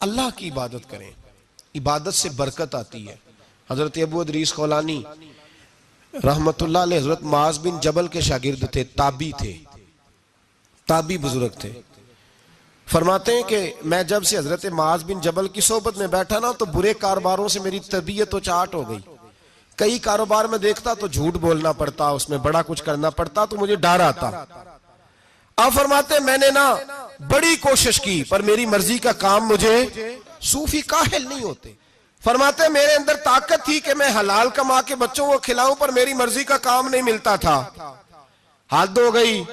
अल्लाह की इबादत करें, इबादत से बरकत आती है। हजरत अबू इदरीस खौलानी रहमतुल्लाह अलैह हजरत मुआज बिन जबल के शागिर्द थे, ताबी बुजुर्ग थे। फरमाते हैं कि मैं जब से हजरत मुआज बिन जबल की सोबत में बैठा ना तो बुरे कारोबारों से मेरी तबीयत तो चाट हो गई। कई कारोबार में देखता तो झूठ बोलना पड़ता, उसमें बड़ा कुछ करना पड़ता, तो मुझे डर आता। आप फरमाते मैंने ना बड़ी कोशिश की पर मेरी मर्जी का काम मुझे, सूफी काहिल नहीं होते, फरमाते मेरे अंदर ताकत थी कि मैं हलाल कमा के बच्चों को खिलाऊं पर मेरी मर्जी का काम नहीं मिलता था, हद हो गई।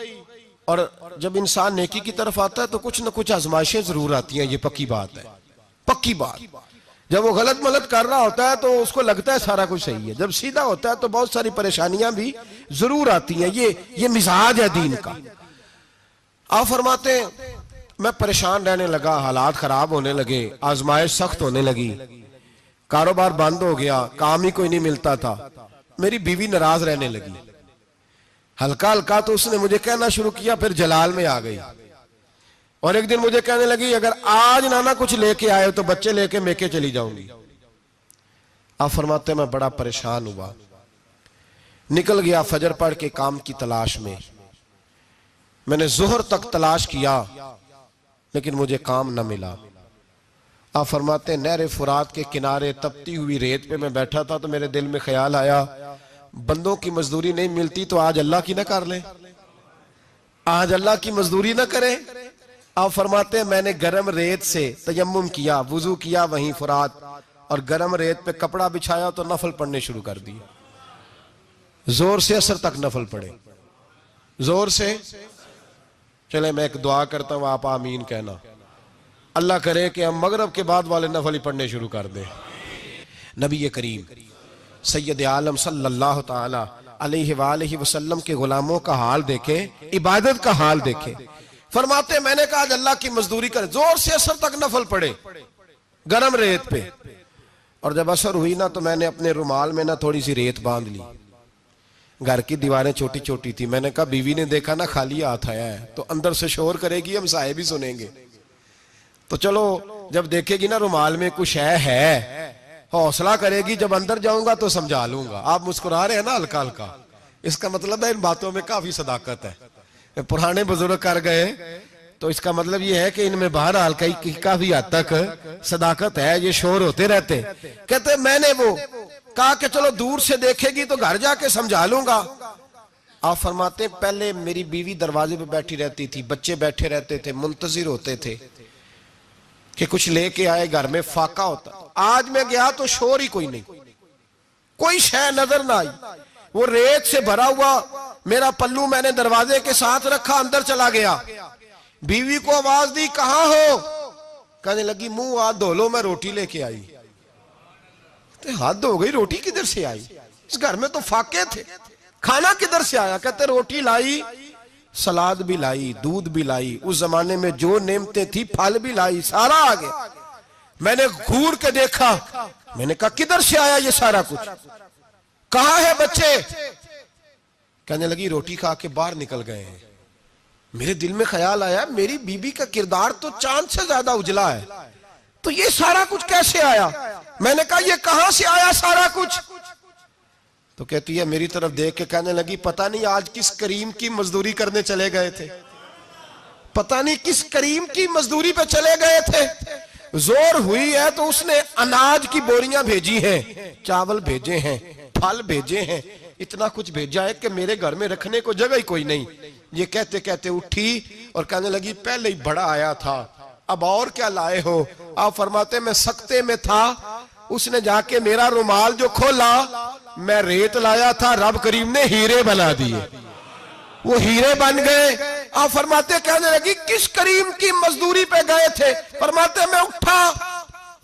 और जब इंसान नेकी की तरफ आता है तो कुछ न कुछ आजमाइशें जरूर आती हैं, ये पक्की बात है, पक्की बात। जब वो गलत मलत कर रहा होता है तो उसको लगता है सारा कुछ सही है, जब सीधा होता है तो बहुत सारी परेशानियां भी जरूर आती हैं, ये मिजाज है दीन का। आप फरमाते मैं परेशान रहने लगा, हालात खराब होने लगे, आजमाइश सख्त होने लगी, कारोबार बंद हो गया, काम ही कोई नहीं मिलता था, मेरी बीवी नाराज रहने लगी। हल्का हल्का तो उसने मुझे कहना शुरू किया, फिर जलाल में आ गई और एक दिन मुझे कहने लगी अगर आज नाना कुछ लेके आए तो बच्चे लेके मेके चली जाऊंगी। आप फरमाते मैं बड़ा परेशान हुआ, निकल गया फजर पढ़ के काम की तलाश में। मैंने जोहर तक तलाश किया लेकिन मुझे काम न मिला। आप फरमाते नहर फुरात के किनारे तपती हुई रेत पे मैं बैठा था तो मेरे दिल में ख्याल आया बंदों की मजदूरी नहीं मिलती तो आज अल्लाह की ना कर ले, आज अल्लाह की मजदूरी ना करें। आप फरमाते मैंने गर्म रेत से तयम्मुम किया, वुजू किया वहीं फुरात, और गर्म रेत पे कपड़ा बिछाया तो नफल पढ़ने शुरू कर दिए, जोर से असर तक नफल पढ़े, जोर से। चले मैं एक दुआ करता हूं, आप आमीन कहना, अल्लाह करे कि हम मगरब के बाद वाले नफल ही पढ़ने शुरू कर दें। नबी करीम सैयद आलम सल्लल्लाहु ताला अलैहि वसल्लम के गुलामों का हाल देखे, इबादत का हाल देखे। फरमाते मैंने कहा आज अल्लाह की मजदूरी करे, जोर से असर तक नफल पड़े गरम रेत पे, और जब असर हुई ना तो मैंने अपने रुमाल में ना थोड़ी सी रेत बांध ली। घर की दीवारें छोटी छोटी थी, मैंने कहा बीवी ने देखा ना खाली हाथ आया है तो अंदर से शोर करेगी, हम साहे भी सुनेंगे, तो चलो जब देखेगी ना रुमाल में कुछ है हौसला करेगी, जब अंदर जाऊंगा तो समझा लूंगा। आप मुस्कुरा रहे हैं ना हल्का हल्का, इसका मतलब है इन बातों में काफी सदाकत है। पुराने बुजुर्ग कर गए तो इसका मतलब ये है कि इनमें बहरहाल काफी हद तक सदाकत है, ये शोर होते रहते। कहते मैंने वो कहा कि चलो दूर से देखेगी तो घर जाके समझा लूंगा। आप फरमाते पहले मेरी बीवी दरवाजे पे बैठी रहती थी, बच्चे बैठे रहते थे, मुंतजिर होते थे कि कुछ लेके आए, घर में फाका होता। आज मैं गया तो शोर ही कोई नहीं, कोई शय नजर ना आई, वो रेत से भरा हुआ मेरा पल्लू मैंने दरवाजे के साथ रखा, अंदर चला गया। बीवी को आवाज दी कहां हो, कहने लगी मुंह हाथ धो लो, मैं रोटी लेके आई। तो हाथ धो गई, रोटी किधर से आई, इस घर में तो फाके थे, खाना किधर से आया। कहते रोटी लाई, सलाद भी लाई, दूध भी लाई, उस जमाने में जो नेमतें थी फल भी लाई, सारा आ गया। मैंने घूर के देखा, मैंने कहा किधर से आया ये सारा कुछ, कहां है बच्चे। कहने लगी रोटी खा के बाहर निकल गए हैं। मेरे दिल में ख्याल आया मेरी बीबी का किरदार तो चांद से ज्यादा उजला है, तो ये सारा कुछ कैसे आया। मैंने कहा ये कहां से आया सारा कुछ, तो कहती है मेरी तरफ देख के कहने लगी पता नहीं आज किस करीम की मजदूरी करने चले गए थे, पता नहीं किस करीम की मजदूरी पे चले गए थे। जोर हुई है तो उसने अनाज की बोरियां भेजी हैं, चावल भेजे हैं, फल भेजे हैं, इतना कुछ भेजा है कि मेरे घर में रखने को जगह ही कोई नहीं। ये कहते कहते उठी और कहने लगी पहले ही बड़ा आया था, अब और क्या लाए हो। आप फरमाते मैं सख्ते में था, उसने जाके मेरा रुमाल जो खोला, मैं रेत लाया था, रब करीम ने हीरे बना दिए, वो हीरे बन गए। आप फरमाते कहने लगी किस करीम की मजदूरी पे गए थे। फरमाते मैं उठा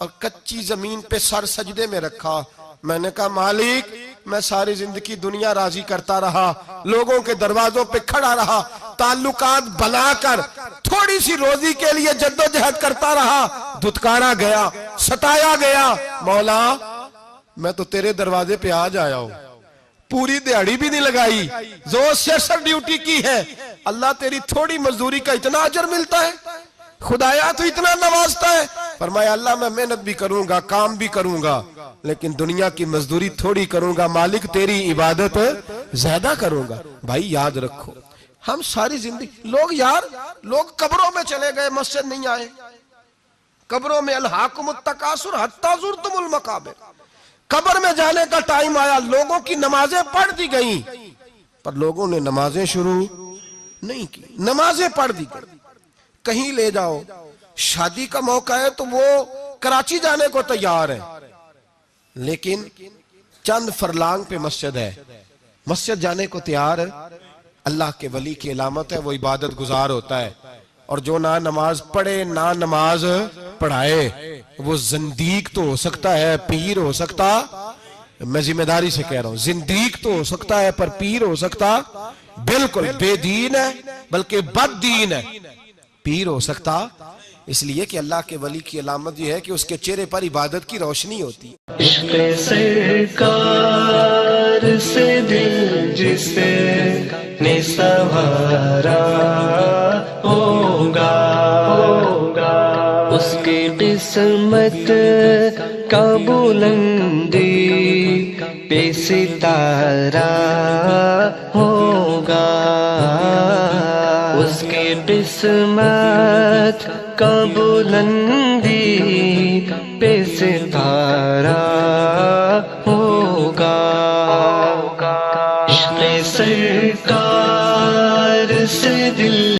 और कच्ची जमीन पे सर सजदे में रखा, मैंने कहा मालिक मैं सारी जिंदगी दुनिया राजी करता रहा, लोगों के दरवाजों पे खड़ा रहा, ताल्लुकात बनाकर थोड़ी सी रोजी के लिए जद्दोजहद करता रहा, धुतकारा गया, सताया गया, मौला मैं तो तेरे दरवाजे पे आज आया हूं, पूरी दिहाड़ी भी नहीं लगाई, जोर से असर ड्यूटी की है, अल्लाह तेरी थोड़ी मजदूरी का इतना अजर मिलता है, खुदाया तो इतना नवाजता है। फरमाया अल्लाह मैं मेहनत भी करूंगा, काम भी करूंगा, लेकिन दुनिया की मजदूरी थोड़ी करूंगा, मालिक तेरी इबादत ज्यादा करूंगा। भाई याद रखो, हम सारी जिंदगी लोग कब्रों में चले गए, मस्जिद नहीं आए। कब्रों में अलहाकुमुत तकासुर हत्ता ज़ुरतुमुल मकाबिर, कब्र में जाने का टाइम आया, लोगों की नमाजें पढ़ दी गई, पर लोगों ने नमाजें शुरू नहीं की। नमाजें पढ़ दी गई। कहीं ले जाओ, शादी का मौका है तो वो कराची जाने को तैयार है, लेकिन चंद फरलांग पे मस्जिद है, मस्जिद जाने को तैयार है। अल्लाह के वली की अलामत है, वो इबादत गुजार होता है। और जो ना नमाज पढ़े ना नमाज पढ़ाए, वो जिंदीक तो हो सकता है, पीर हो सकता, मैं जिम्मेदारी से कह रहा हूं, जिंदीक तो हो सकता है पर पीर हो सकता बिल्कुल बेदीन है, बल्कि बददीन है, पीर हो सकता। इसलिए कि अल्लाह के वली की अलामत यह है कि उसके चेहरे पर इबादत की रोशनी होती है। इश्क़ सरकार से दिल जिसे ने सवारा होगा, उसकी किस्मत का बुलंदी पे सितारा होगा, उसकी किस्मत का बुलंदी पे सितारा